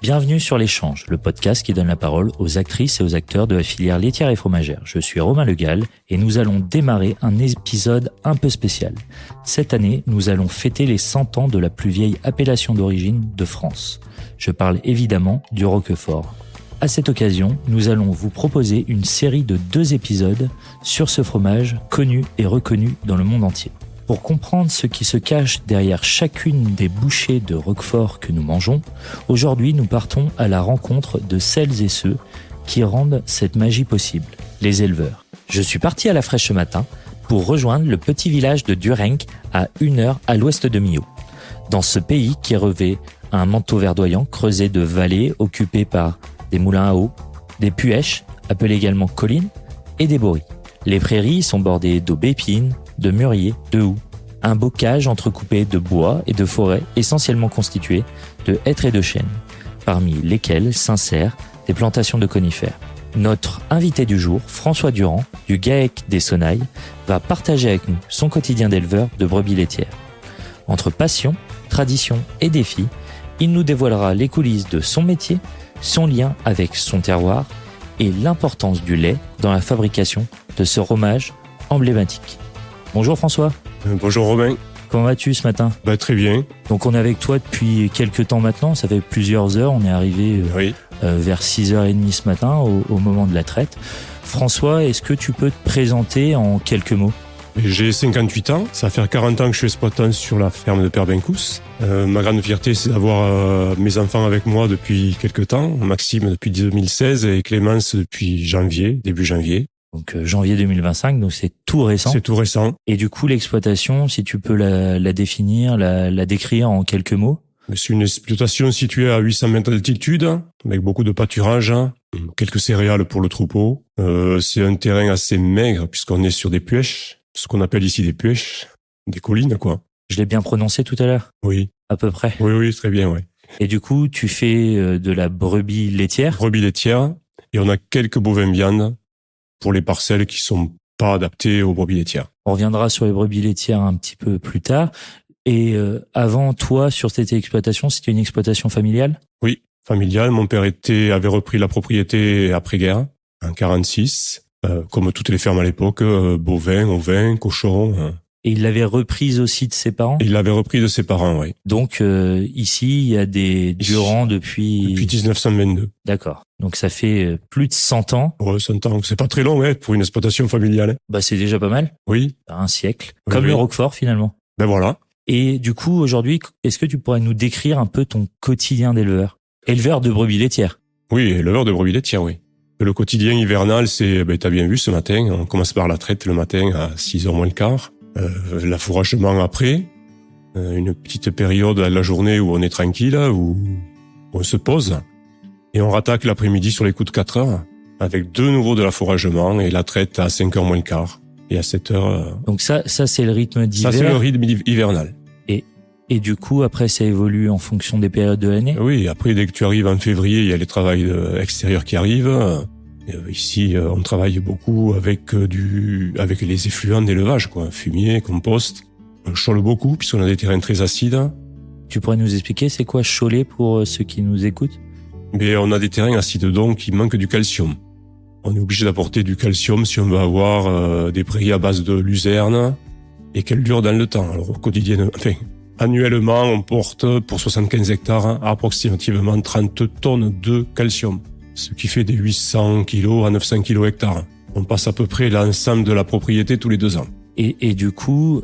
Bienvenue sur l'Échange, le podcast qui donne la parole aux actrices et aux acteurs de la filière laitière et fromagère. Je suis Romain Le Gall et nous allons démarrer un épisode un peu spécial. Cette année, nous allons fêter les 100 ans de la plus vieille appellation d'origine de France. Je parle évidemment du Roquefort. À cette occasion, nous allons vous proposer une série de 2 épisodes sur ce fromage connu et reconnu dans le monde entier. Pour comprendre ce qui se cache derrière chacune des bouchées de Roquefort que nous mangeons, aujourd'hui nous partons à la rencontre de celles et ceux qui rendent cette magie possible, les éleveurs. Je suis parti à la fraîche ce matin pour rejoindre le petit village de Durenc à 1 heure à l'ouest de Millau. Dans ce pays qui revêt un manteau verdoyant creusé de vallées occupées par des moulins à eau, des puèches, appelées également collines, et des boris. Les prairies sont bordées d'aubépines, de mûriers, de houx. Un bocage entrecoupé de bois et de forêts essentiellement constituées de hêtres et de chênes, parmi lesquels s'insèrent des plantations de conifères. Notre invité du jour, François Durand, du GAEC des Sonailles, va partager avec nous son quotidien d'éleveur de brebis laitières. Entre passion, tradition et défi, il nous dévoilera les coulisses de son métier, son lien avec son terroir et l'importance du lait dans la fabrication de ce fromage emblématique. Bonjour François. Bonjour Romain. Comment vas-tu ce matin ? Très bien. Donc on est avec toi depuis quelques temps maintenant, ça fait plusieurs heures, on est arrivé vers 6h30 ce matin au moment de la traite. François, est-ce que tu peux te présenter en quelques mots ? J'ai 58 ans, ça va faire 40 ans que je suis exploitant sur la ferme de Père Bencous. Ma grande fierté, c'est d'avoir mes enfants avec moi depuis quelques temps, Maxime depuis 2016 et Clémence depuis début janvier. Donc janvier 2025, donc c'est tout récent. C'est tout récent. Et du coup, l'exploitation, si tu peux la définir, la décrire en quelques mots ? C'est une exploitation située à 800 mètres d'altitude, avec beaucoup de pâturage, quelques céréales pour le troupeau. C'est un terrain assez maigre puisqu'on est sur des puèches. Ce qu'on appelle ici des puèches, des collines, quoi. Je l'ai bien prononcé tout à l'heure ? Oui. À peu près ? Oui, très bien, oui. Et du coup, tu fais de la brebis laitière ? Brebis laitière, et on a quelques bovins viandes pour les parcelles qui sont pas adaptées aux brebis laitières. On reviendra sur les brebis laitières un petit peu plus tard. Et avant toi, sur cette exploitation, c'était une exploitation familiale ? Oui, familiale. Mon père avait repris la propriété après-guerre, en 1946. Comme toutes les fermes à l'époque, bovins, ovins, cochons. Et il l'avait reprise aussi de ses parents ? Il l'avait repris de ses parents, oui. Donc ici, il y a des Durand depuis 1922. D'accord. Donc ça fait plus de 100 ans. Ouais, 100 ans. C'est pas très long, pour une exploitation familiale. C'est déjà pas mal. Oui. Un siècle. Comme le Roquefort, finalement. Voilà. Et du coup, aujourd'hui, est-ce que tu pourrais nous décrire un peu ton quotidien d'éleveur ? Éleveur de brebis laitières. Oui, éleveur de brebis laitières, oui. Le quotidien hivernal, c'est, t'as bien vu ce matin, on commence par la traite le matin à 6h moins le quart. L'affouragement après, une petite période à la journée où on est tranquille, où on se pose. Et on rattaque l'après-midi sur les coups de 4 heures, avec de nouveau de l'affouragement et la traite à 5h moins le quart. Et à 7h... Donc ça c'est le rythme d'hiver. Ça, c'est le rythme hivernal. Et du coup, après, ça évolue en fonction des périodes de l'année ? Oui, après, dès que tu arrives en février, il y a les travails extérieurs qui arrivent. Ici, on travaille beaucoup avec les effluents d'élevage, quoi. Fumier, compost. On chôle beaucoup, puisqu'on a des terrains très acides. Tu pourrais nous expliquer, c'est quoi chôler pour ceux qui nous écoutent ? Mais on a des terrains acides, donc il manque du calcium. On est obligé d'apporter du calcium si on veut avoir des prairies à base de luzerne et qu'elles durent dans le temps. Alors, annuellement, on porte pour 75 hectares approximativement 30 tonnes de calcium, ce qui fait des 800 kilos à 900 kilos hectares. On passe à peu près l'ensemble de la propriété tous les 2 ans. Et du coup,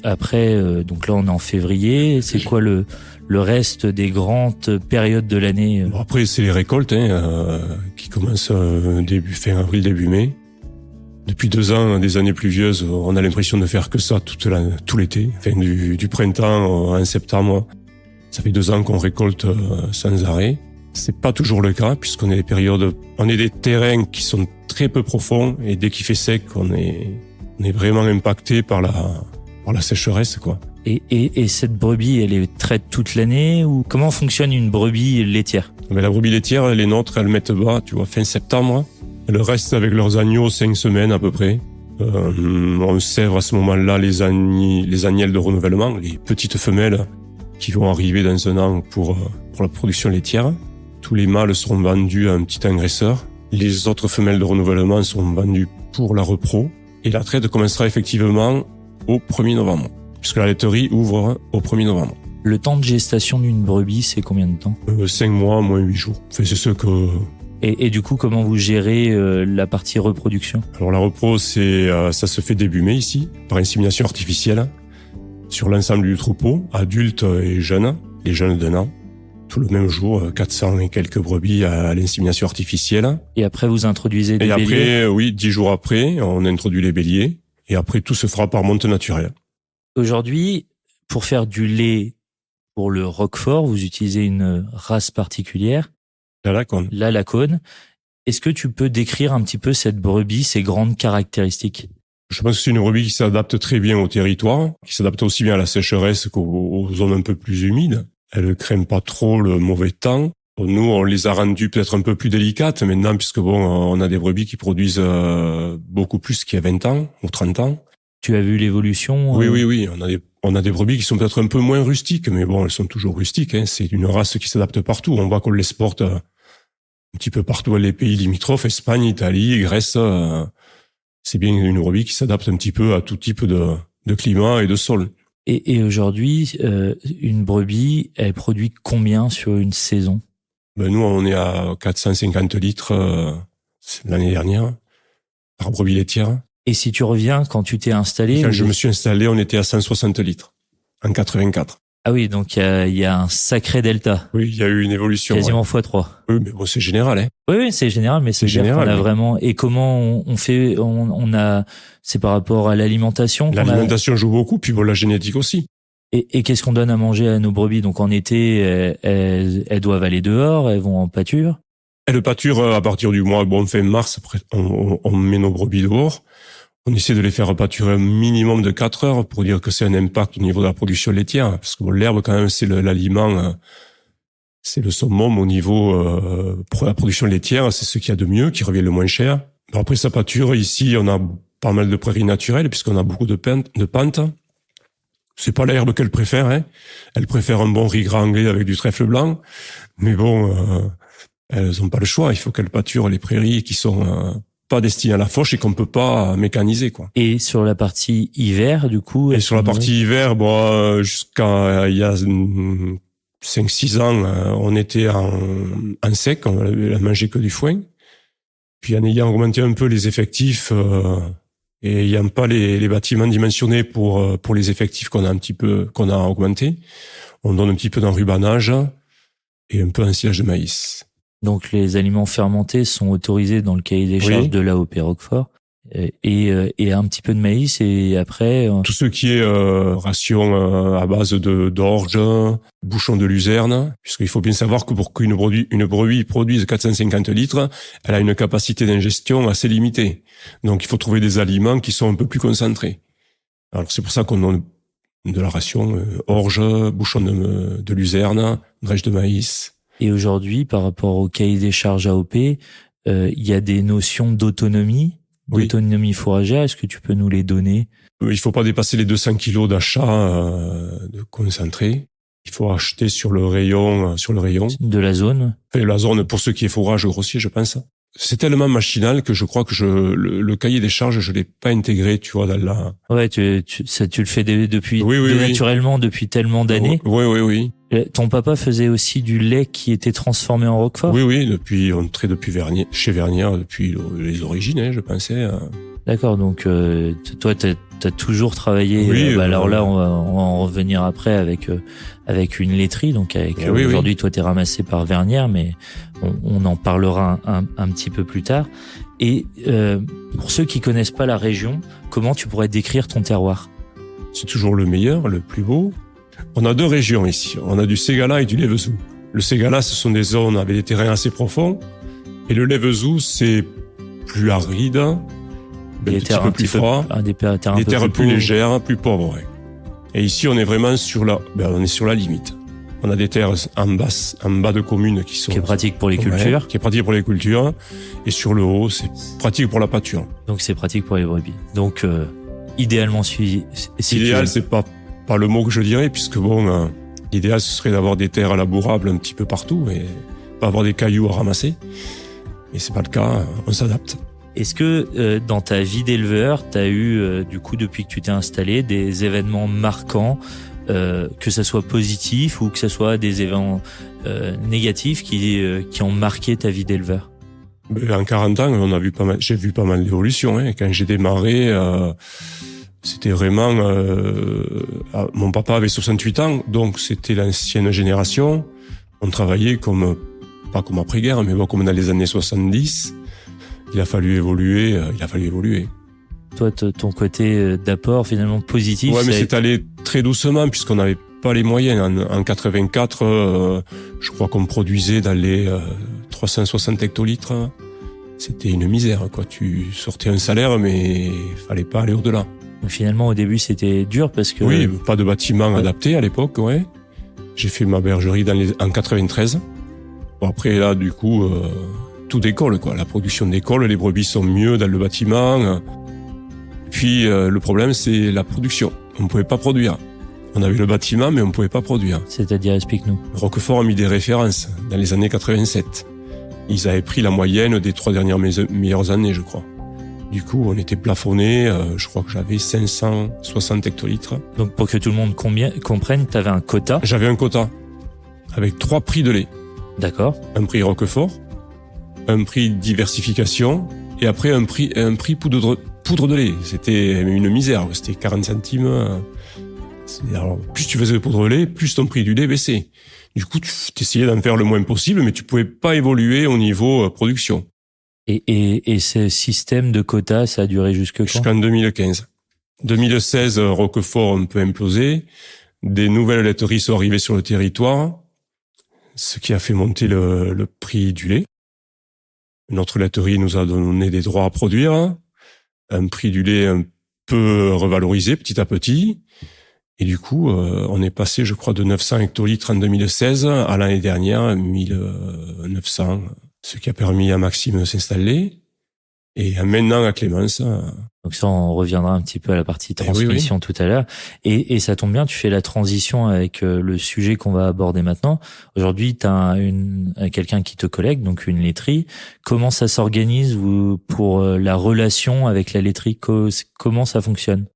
après, donc là on est en février, c'est quoi le reste des grandes périodes de l'année ? Après, c'est les récoltes qui commencent fin avril, début mai. Depuis 2 ans, des années pluvieuses, on a l'impression de faire que ça tout l'été. Du printemps en septembre. Ça fait 2 ans qu'on récolte sans arrêt. C'est pas toujours le cas, puisqu'on est des terrains qui sont très peu profonds, et dès qu'il fait sec, on est vraiment impacté par la sécheresse, quoi. Et cette brebis, elle est traite toute l'année, ou comment fonctionne une brebis laitière ? Mais la brebis laitière, les nôtres, elles mettent bas, fin septembre. Elles restent avec leurs agneaux 5 semaines à peu près. On sèvre à ce moment-là les agnelles de renouvellement, les petites femelles qui vont arriver dans un an pour la production laitière. Tous les mâles seront vendus à un petit engraisseur. Les autres femelles de renouvellement seront vendues pour la repro. Et la traite commencera effectivement au 1er novembre, puisque la laiterie ouvre au 1er novembre. Le temps de gestation d'une brebis, c'est combien de temps ? 5 mois, moins 8 jours. Enfin, c'est ce que... Et du coup, comment vous gérez la partie reproduction ? Alors la repro, ça se fait début mai ici, par insémination artificielle, sur l'ensemble du troupeau, adultes et jeunes, les jeunes d'un an. Tout le même jour, 400 et quelques brebis à l'insémination artificielle. Et après, vous introduisez des béliers. Et après, oui, 10 jours après, on introduit les béliers. Et après, tout se fera par monte naturelle. Aujourd'hui, pour faire du lait pour le Roquefort, vous utilisez une race particulière. La Lacone. La Lacone. Est-ce que tu peux décrire un petit peu cette brebis, ses grandes caractéristiques ? Je pense que c'est une brebis qui s'adapte très bien au territoire, qui s'adapte aussi bien à la sécheresse qu'aux zones un peu plus humides. Elle ne craint pas trop le mauvais temps. Nous, on les a rendues peut-être un peu plus délicates maintenant, puisque on a des brebis qui produisent beaucoup plus qu'il y a 20 ans ou 30 ans. Tu as vu l'évolution ? Oui. On a des brebis qui sont peut-être un peu moins rustiques, mais bon, elles sont toujours rustiques. C'est une race qui s'adapte partout. On voit qu'on l'exporte un petit peu partout dans les pays limitrophes, Espagne, Italie, Grèce. C'est bien une brebis qui s'adapte un petit peu à tout type de climat et de sol. Et aujourd'hui, une brebis, elle produit combien sur une saison ? Nous, on est à 450 litres l'année dernière par brebis laitière. Et si tu reviens, quand tu t'es installé... Quand je me suis installé, on était à 160 litres en 84. Ah oui, donc il y a un sacré delta. Oui, il y a eu une évolution. Quasiment x3. Oui, mais bon, c'est général, hein. Oui, c'est général, mais c'est général. On a vraiment. Et comment on fait c'est par rapport à l'alimentation. L'alimentation joue beaucoup, puis bon, la génétique aussi. Et qu'est-ce qu'on donne à manger à nos brebis ? Donc en été, elles doivent aller dehors, elles vont en pâture. Elles pâturent à partir du mois fin mars. Après, on met nos brebis dehors. On essaie de les faire pâturer un minimum de 4 heures pour dire que c'est un impact au niveau de la production laitière. Parce que l'herbe, quand même, c'est l'aliment, c'est le summum au niveau pour la production laitière. C'est ce qu'il y a de mieux, qui revient le moins cher. Après sa pâture, ici, on a pas mal de prairies naturelles, puisqu'on a beaucoup de pentes. C'est pas l'herbe qu'elle préfère, hein. Elle préfère un bon riz gras anglais avec du trèfle blanc. Mais bon, elles ont pas le choix. Il faut qu'elles pâturent les prairies qui sont... pas destiné à la fauche et qu'on peut pas mécaniser, quoi. Et sur la partie hiver, du coup? Et sur la partie hiver, jusqu'à il y a 5-6 ans, on était en sec, on a mangé que du foin. Puis en ayant augmenté un peu les effectifs, et ayant pas les bâtiments dimensionnés pour les effectifs qu'on a augmenté, on donne un petit peu d'enrubanage et un peu d'ensilage de maïs. Donc les aliments fermentés sont autorisés dans le cahier des charges de l'AOP Roquefort et un petit peu de maïs et après... Tout ce qui est ration à base d'orge, bouchon de luzerne, puisqu'il faut bien savoir que pour qu'une brebis produise 450 litres, elle a une capacité d'ingestion assez limitée. Donc il faut trouver des aliments qui sont un peu plus concentrés. Alors c'est pour ça qu'on donne de la ration orge, bouchon de luzerne, drèche de maïs... Et aujourd'hui, par rapport au cahier des charges AOP, il y a des notions d'autonomie fourragère. Est-ce que tu peux nous les donner ? Il faut pas dépasser les 200 kilos d'achat de concentré. Il faut acheter sur le rayon. De la zone ? Enfin, la zone pour ce qui est fourrage grossier, je pense. C'est tellement machinal que je crois que le cahier des charges, je l'ai pas intégré, tu vois, dans la... Ouais, tu le fais depuis naturellement depuis tellement d'années. Oui. Ton papa faisait aussi du lait qui était transformé en Roquefort ? Oui, depuis Vernier, chez Vernier, depuis les origines, je pensais. D'accord, donc toi t'as toujours travaillé. Oui, alors là, on va en revenir après avec une laiterie, donc aujourd'hui toi t'es ramassé par Vernier, mais on en parlera un petit peu plus tard. Et pour ceux qui connaissent pas la région, comment tu pourrais décrire ton terroir ? C'est toujours le meilleur, le plus beau. On a 2 régions ici. On a du Ségala et du Lévezou. Le Ségala, ce sont des zones avec des terrains assez profonds. Et le Lévezou, c'est plus aride, un petit peu plus froid, des terres plus légères, plus pauvres. Ouais. Et ici, on est vraiment sur la limite. On a des terres en bas de communes qui est pratique pour les cultures. Qui est pratique pour les cultures. Et sur le haut, c'est pratique pour la pâture. Donc c'est pratique pour les brebis. Donc idéalement Idéal, c'est pas le mot que je dirais, puisque il L'idéal, ce serait d'avoir des terres labourables un petit peu partout et pas avoir des cailloux à ramasser. Mais c'est pas le cas, on s'adapte. Est-ce que dans ta vie d'éleveur, tu as eu, du coup, depuis que tu t'es installé, des événements marquants, que ça soit positif ou que ça soit des événements négatifs qui ont marqué ta vie d'éleveur? En 40 ans, j'ai vu pas mal d'évolutions. Hein. Quand j'ai démarré, c'était vraiment... mon papa avait 68 ans, donc c'était l'ancienne génération. On travaillait pas comme après-guerre, mais bon, comme dans les années 70. Il a fallu évoluer. Toi, ton côté d'apport finalement positif. Ouais, mais c'est allé très doucement puisqu'on n'avait pas les moyens. En 84, je crois qu'on produisait dans les 360 hectolitres. C'était une misère, quoi. Tu sortais un salaire, mais fallait pas aller au-delà. Donc finalement, au début, c'était dur parce que... Oui, pas de bâtiment adapté à l'époque, ouais. J'ai fait ma bergerie en 93. Bon, après, là, du coup, tout décolle, quoi. La production décolle, les brebis sont mieux dans le bâtiment. Puis, le problème, c'est la production. On pouvait pas produire. On avait le bâtiment, mais on pouvait pas produire. C'est-à-dire, explique-nous. Roquefort a mis des références dans les années 87. Ils avaient pris la moyenne des 3 dernières meilleures années, je crois. Du coup, on était plafonné. Je crois que j'avais 560 hectolitres. Donc, pour que tout le monde comprenne, tu avais un quota. J'avais un quota avec 3 prix de lait. D'accord. Un prix Roquefort, un prix diversification et après un prix poudre de lait. C'était une misère. C'était 40 centimes. Alors, plus tu faisais de poudre de lait, plus ton prix du lait baissait. Du coup, tu essayais d'en faire le moins possible, mais tu pouvais pas évoluer au niveau production. Et ce système de quotas, ça a duré jusque quand? Jusqu'en 2015. 2016, Roquefort un peu implosé. Des nouvelles laiteries sont arrivées sur le territoire, ce qui a fait monter le prix du lait. Notre laiterie nous a donné des droits à produire, un prix du lait un peu revalorisé petit à petit. Et du coup, on est passé, je crois, de 900 hectolitres en 2016 à l'année dernière, 1900, ce qui a permis à Maxime de s'installer. Et maintenant à Clémence. Donc ça, on reviendra un petit peu à la partie transmission tout à l'heure. Et ça tombe bien, tu fais la transition avec le sujet qu'on va aborder maintenant. Aujourd'hui, tu as quelqu'un qui te collecte, donc une laiterie. Comment ça s'organise pour la relation avec la laiterie? Comment ça fonctionne?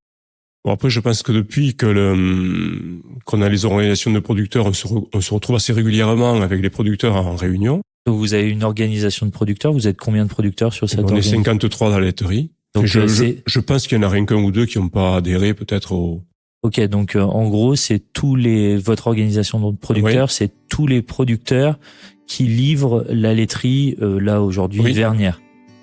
Bon, après, je pense que depuis qu'on a les organisations de producteurs, on se retrouve assez régulièrement avec les producteurs en réunion. Donc vous avez une organisation de producteurs. Vous êtes combien de producteurs sur cette organisation? On est 53 dans la laiterie. Donc je pense qu'il y en a rien qu'un ou deux qui n'ont pas adhéré peut-être au... Ok, donc en gros, c'est votre organisation de producteurs, c'est tous les producteurs qui livrent la laiterie là aujourd'hui, Vernières.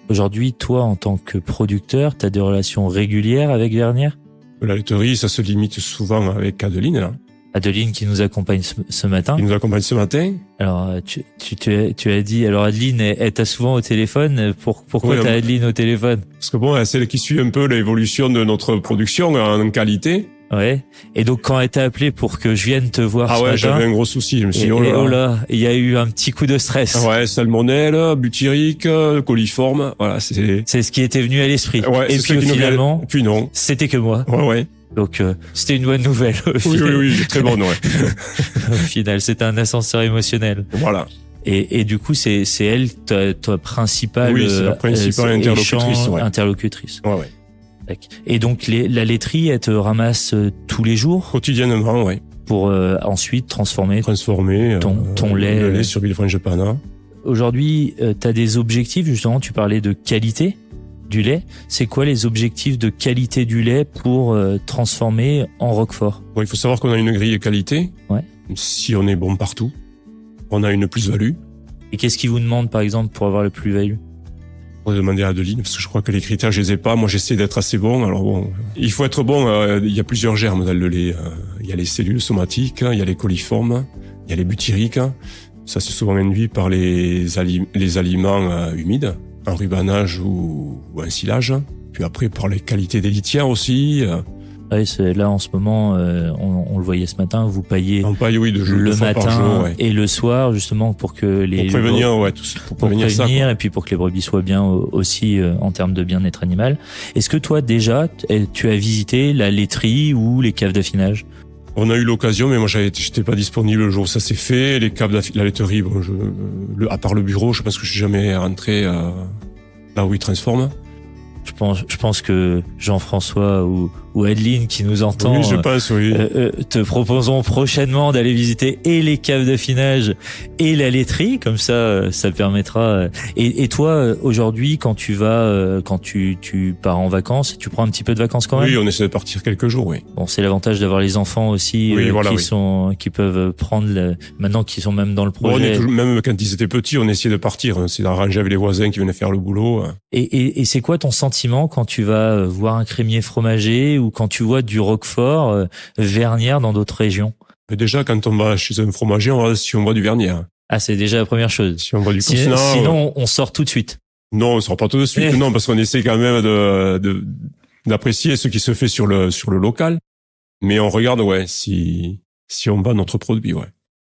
Aujourd'hui, toi, en tant que producteur, tu as des relations régulières avec Vernières? La laiterie, ça se limite souvent avec Adeline, là. Adeline qui nous accompagne ce matin. Qui nous accompagne ce matin. Alors, tu as dit, alors Adeline, elle t'a souvent au téléphone. Pourquoi t'as Adeline au téléphone? Parce que bon, c'est elle qui suit un peu l'évolution de notre production en qualité. Ouais. Et donc, quand elle t'a appelé pour que je vienne te voir ce matin. J'avais un gros souci. Je me suis dit, oh là, il y a eu un petit coup de stress. Ouais, salmonelle, butyrique, coliforme. Voilà, c'est ce qui était venu à l'esprit. Ouais, et puis finalement. Puis non. C'était que moi. Ouais. Donc, c'était une bonne nouvelle. Oui, très bonne, ouais. Au final, c'était un ascenseur émotionnel. Voilà. Et du coup, c'est elle, ta principale, c'est la principale interlocutrice. Ouais. Et donc, la laiterie, elle te ramasse tous les jours? Quotidiennement, ouais. Pour ensuite transformer ton lait. Le lait sur Villefranche-de-Panat. Aujourd'hui, tu as des objectifs, justement, tu parlais de qualité du lait. C'est quoi les objectifs de qualité du lait pour transformer en Roquefort? Bon, il faut savoir qu'on a une grille de qualité. Ouais. Si on est bon partout, on a une plus-value. Et qu'est-ce qu'ils vous demandent, par exemple, pour avoir le plus-value? On va demander à Adeline, parce que je crois que les critères, je les ai pas. Moi, j'essaie d'être assez bon. Alors bon, il faut être bon. Il y a plusieurs germes dans le lait. Il y a les cellules somatiques, il y a les coliformes, il y a les butyriques. Ça, c'est souvent induit par les aliments humides, en rubanage ou en silage. Puis après, par les qualités des litières aussi. Oui, là, en ce moment, on le voyait ce matin, vous paillez le matin et le soir, justement, pour que pour prévenir, pour prévenir ça, et puis pour que les brebis soient bien aussi en termes de bien-être animal. Est-ce que toi, déjà, tu as visité la laiterie ou les caves d'affinage? On a eu l'occasion, mais moi j'étais pas disponible le jour où ça s'est fait. Les caves de la laiterie, bon, à part le bureau, je pense que je suis jamais rentré là où ils transforment. Je pense que Jean-François ou Adeline qui nous entend, oui, je pense, oui. Te proposons prochainement d'aller visiter et les caves d'affinage et la laiterie, comme ça permettra. Et toi, aujourd'hui, quand tu vas, quand tu pars en vacances, tu prends un petit peu de vacances quand même. Oui, on essaie de partir quelques jours, oui. Bon, c'est l'avantage d'avoir les enfants aussi, oui, voilà, qui peuvent prendre maintenant qu'ils sont même dans le projet. Bon, même quand ils étaient petits, on essayait de partir, on essayait d'arranger avec les voisins qui venaient faire le boulot. Et c'est quoi ton sentiment quand tu vas voir un crémier fromager ou quand tu vois du Roquefort, Vernières dans d'autres régions? Mais déjà, quand on va chez un fromager, on va si on voit du Vernières. Ah, c'est déjà la première chose. Si on voit du Cosnard, sinon, on sort tout de suite. Non, on sort pas tout de suite. Non, parce qu'on essaie quand même d'apprécier ce qui se fait sur le local. Mais on regarde, ouais, si on bat notre produit, ouais.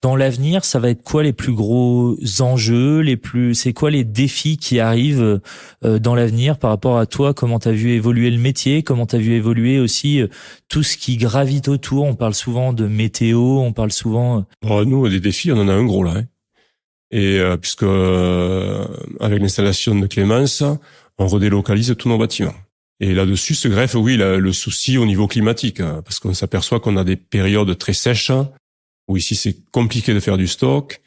Dans l'avenir, ça va être quoi les plus gros enjeux, c'est quoi les défis qui arrivent dans l'avenir par rapport à toi? Comment t'as vu évoluer le métier? Comment t'as vu évoluer aussi tout ce qui gravite autour? On parle souvent de météo, on parle souvent. Nous, des défis, on en a un gros là. Hein. Et puisque avec l'installation de Clémence, on redélocalise tous nos bâtiments. Et là-dessus se greffe, oui, le souci au niveau climatique, parce qu'on s'aperçoit qu'on a des périodes très sèches. Où ici c'est compliqué de faire du stock,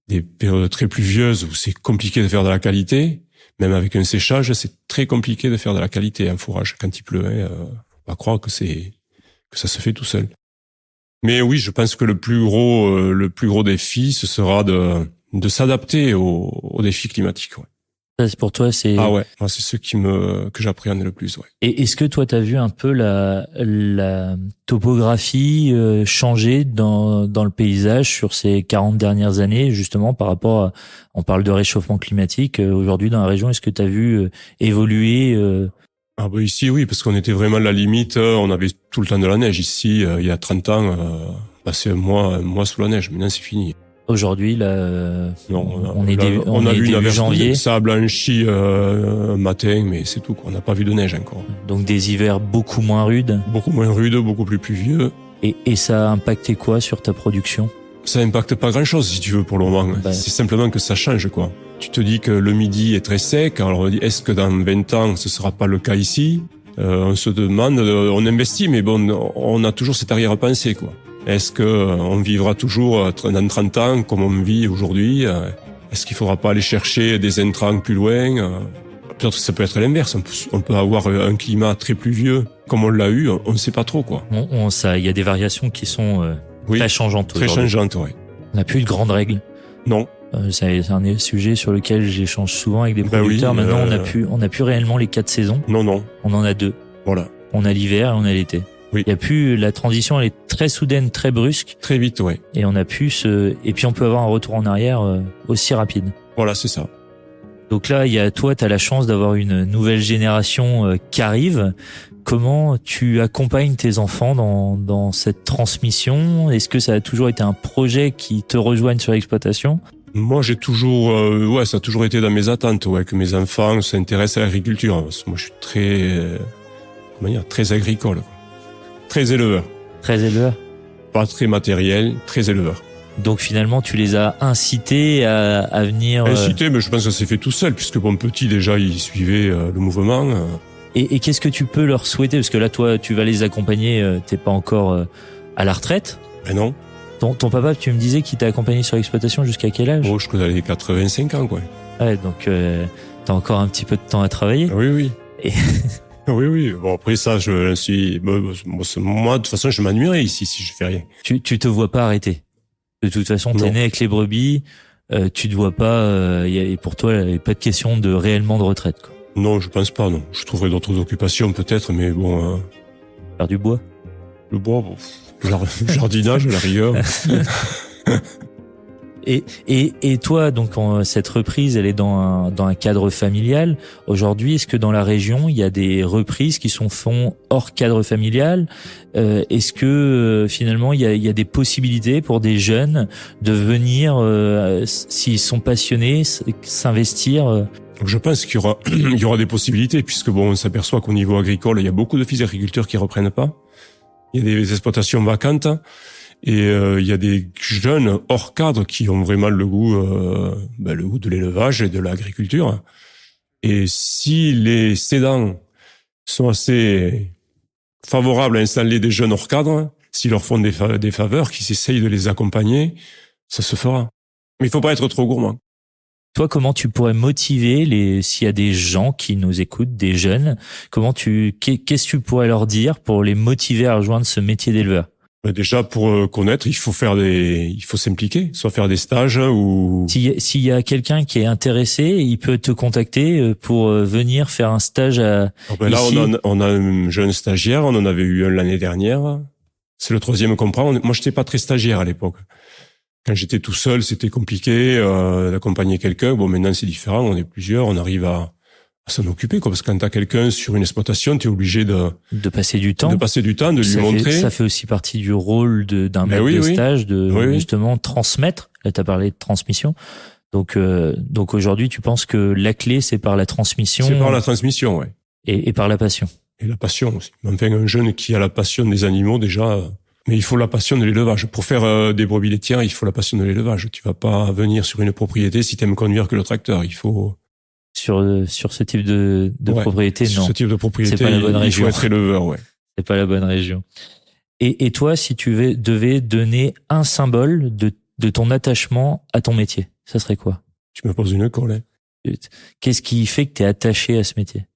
des périodes très pluvieuses où c'est compliqué de faire de la qualité, même avec un séchage, c'est très compliqué de faire de la qualité, un fourrage. Quand il pleut, on va croire que ça se fait tout seul. Mais oui, je pense que le plus gros défi, ce sera de s'adapter aux défis climatiques, ouais. Pour toi, c'est... Ah ouais, c'est ce que j'appréhende le plus, ouais. Et est-ce que toi, t'as vu un peu la topographie changer dans le paysage sur ces 40 dernières années, justement, par rapport à... On parle de réchauffement climatique. Aujourd'hui, dans la région, est-ce que t'as vu évoluer Ah bah ici, oui, parce qu'on était vraiment à la limite. On avait tout le temps de la neige. Ici, il y a 30 ans, passer un mois sous la neige. Maintenant, c'est fini. Aujourd'hui, là, on est début janvier. Ça a blanchi un matin, mais c'est tout, quoi. On n'a pas vu de neige encore. Donc des hivers beaucoup moins rudes. Beaucoup moins rudes, beaucoup plus pluvieux. Et ça a impacté quoi sur ta production? Ça impacte pas grand-chose, si tu veux, pour le moment. C'est simplement que ça change, quoi. Tu te dis que le midi est très sec, alors on dit, est-ce que dans 20 ans, ce sera pas le cas ici? On se demande, on investit, mais bon, on a toujours cette arrière-pensée, quoi. Est-ce que on vivra toujours dans 30 ans comme on vit aujourd'hui? Est-ce qu'il faudra pas aller chercher des intrants plus loin? Peut-être que ça peut être l'inverse. On peut avoir un climat très pluvieux comme on l'a eu. On ne sait pas trop, quoi. Il y a des variations qui sont très changeantes. Très changeantes, oui. On n'a plus de grandes règles. Non. C'est un sujet sur lequel j'échange souvent avec des producteurs. Maintenant, on n'a plus réellement les 4 saisons. Non. On en a 2. Voilà. On a l'hiver et on a l'été. Oui. Il y a plus, la transition, elle est très soudaine, très brusque. Très vite, ouais. Et on a pu et puis on peut avoir un retour en arrière aussi rapide. Voilà, c'est ça. Donc là, t'as la chance d'avoir une nouvelle génération qui arrive. Comment tu accompagnes tes enfants dans cette transmission? Est-ce que ça a toujours été un projet qui te rejoigne sur l'exploitation? Moi, j'ai toujours, ça a toujours été dans mes attentes, que mes enfants s'intéressent à l'agriculture. Parce que moi, je suis très agricole, quoi. Très éleveur. Très éleveur. Pas très matériel, très éleveur. Donc finalement, tu les as incités à venir... Incités, mais je pense que ça s'est fait tout seul, puisque mon petit, déjà, il suivait le mouvement. Et qu'est-ce que tu peux leur souhaiter? Parce que là, toi, tu vas les accompagner, t'es pas encore à la retraite. Ben non. Ton papa, tu me disais qu'il t'a accompagné sur l'exploitation jusqu'à quel âge? Oh, je crois qu'il avait 85 ans, quoi. Ouais, donc t'as encore un petit peu de temps à travailler. Oui. Et... Oui. Bon, après ça, moi, de toute façon, je m'ennuierais ici si je fais rien. Tu te vois pas arrêter. De toute façon, t'es né avec les brebis. Tu te vois pas. Et pour toi, il n'y a pas de question de réellement de retraite, quoi. Non, je pense pas. Non, je trouverai d'autres occupations peut-être, mais bon. Faire du bois. Le bois, bon, jardinage, à la rigueur. Et toi, donc cette reprise, elle est dans un cadre familial. Aujourd'hui, est-ce que dans la région, il y a des reprises qui sont faites hors cadre familial? Est-ce que finalement, il y a des possibilités pour des jeunes de venir, s'ils sont passionnés, s'investir? Je pense qu'il y aura des possibilités, puisque bon, on s'aperçoit qu'au niveau agricole, il y a beaucoup de fils d'agriculteurs qui reprennent pas. Il y a des exploitations vacantes et il y a des jeunes hors cadre qui ont vraiment le goût de l'élevage et de l'agriculture. Et si les cédants sont assez favorables à installer des jeunes hors cadre, s'ils leur font des faveurs, qu'ils essayent de les accompagner, ça se fera. Mais il faut pas être trop gourmand. Toi, comment tu pourrais motiver s'il y a des gens qui nous écoutent, des jeunes, qu'est-ce que tu pourrais leur dire pour les motiver à rejoindre ce métier d'éleveur? Déjà, pour connaître, il faut s'impliquer, soit faire des stages ou... S'il y a quelqu'un qui est intéressé, il peut te contacter pour venir faire un stage là, on a un jeune stagiaire, on en avait eu un l'année dernière. C'est le 3e qu'on prend. Moi, j'étais pas très stagiaire à l'époque. Quand j'étais tout seul, c'était compliqué d'accompagner quelqu'un. Bon, maintenant, c'est différent. On est plusieurs. On arrive à s'en occuper, quoi. Parce que quand t'as quelqu'un sur une exploitation, t'es obligé de passer du temps. De lui montrer. Ça fait aussi partie du rôle d'un maître de stage, justement transmettre. Là, t'as parlé de transmission. Donc aujourd'hui, tu penses que la clé, c'est par la transmission. C'est par la transmission, ouais. Et par la passion. Et la passion aussi. Enfin, un jeune qui a la passion des animaux, déjà, mais il faut la passion de l'élevage. Pour faire des brebis laitières, il faut la passion de l'élevage. Tu vas pas venir sur une propriété si t'aimes conduire que le tracteur. Il faut... Sur ce type de propriété, non. Sur ce type de propriété, c'est pas la bonne région. Il faut être éleveur, ouais. C'est pas la bonne région. Et toi, si tu devais donner un symbole de ton attachement à ton métier, ça serait quoi? Tu me poses une colle, hein. Qu'est-ce qui fait que t'es attaché à ce métier?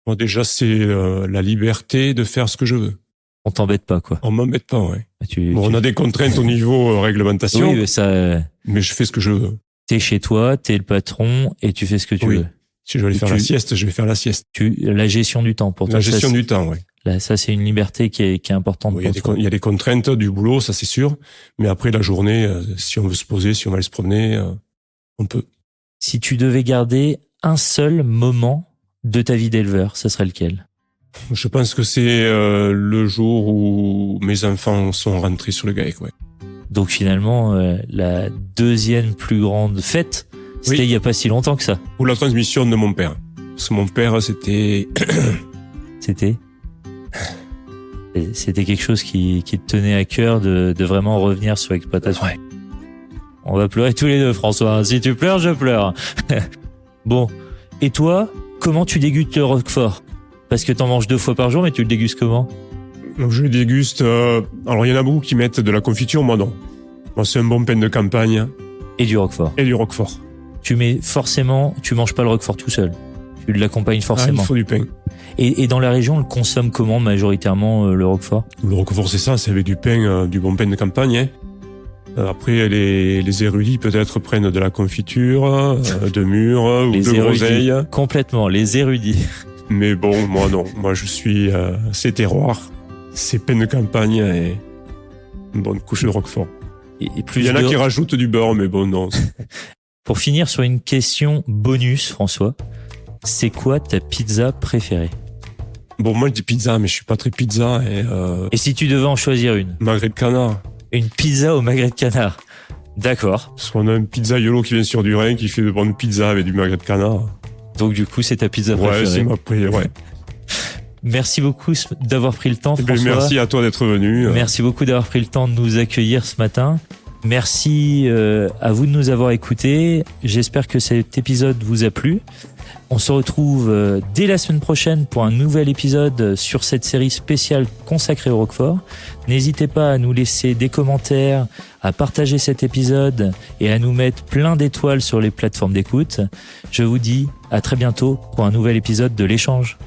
Bon, déjà, c'est la liberté de faire ce que je veux. On t'embête pas, quoi. On m'embête pas, ouais. On a des contraintes au niveau réglementation. Oui, mais ça. Mais je fais ce que je veux. T'es chez toi, t'es le patron et tu fais ce que tu veux. Si je veux aller faire la sieste, je vais faire la sieste. La gestion du temps, pour toi. La gestion du temps, oui. Là, ça, c'est une liberté qui est importante pour toi. Il y a des contraintes du boulot, ça c'est sûr. Mais après la journée, si on veut se poser, si on va aller se promener, on peut. Si tu devais garder un seul moment de ta vie d'éleveur, ça serait lequel? Je pense que c'est le jour où mes enfants sont rentrés sur le GAEC, ouais. Donc finalement, la deuxième plus grande fête, c'était il y a pas si longtemps que ça. Ou la transmission de mon père. Parce que mon père, c'était... C'était quelque chose qui te tenait à cœur de vraiment revenir sur l'exploitation. Ouais. On va pleurer tous les deux, François. Si tu pleures, je pleure. Bon. Et toi, comment tu dégustes le Roquefort? Parce que t'en manges 2 fois par jour, mais tu le dégustes comment? Donc je le déguste... alors il y en a beaucoup qui mettent de la confiture, moi non. Moi c'est un bon pain de campagne. Et du Roquefort. Et du Roquefort. Tu manges pas le Roquefort tout seul. Tu l'accompagnes forcément. Ah, il faut du pain. Et dans la région, on le consomme comment majoritairement, le Roquefort? Le Roquefort, c'est ça, c'est avec du pain, du bon pain de campagne. Hein. Après, les érudits peut-être prennent de la confiture, de mûre ou de groseille. Complètement, les érudits. Mais bon, moi non. Moi, je suis c'est terroir, c'est pain de campagne et une bonne couche de Roquefort. Et plus il y en a qui rajoutent du beurre, mais bon, non. Pour finir sur une question bonus, François, c'est quoi ta pizza préférée? Bon, moi je dis pizza, mais je suis pas très pizza. Et si tu devais en choisir une? Magret de canard. Une pizza au magret de canard. D'accord. Parce qu'on a une pizzaiolo qui vient sur du Rhin qui fait de bonnes pizzas avec du magret de canard. Donc du coup, c'est ta pizza préférée. Ouais, c'est ma préférée, ouais. Merci beaucoup d'avoir pris le temps, François. Merci à toi d'être venu. Merci beaucoup d'avoir pris le temps de nous accueillir ce matin. Merci à vous de nous avoir écoutés. J'espère que cet épisode vous a plu. On se retrouve dès la semaine prochaine pour un nouvel épisode sur cette série spéciale consacrée au Roquefort. N'hésitez pas à nous laisser des commentaires, à partager cet épisode et à nous mettre plein d'étoiles sur les plateformes d'écoute. Je vous dis à très bientôt pour un nouvel épisode de l'Échange.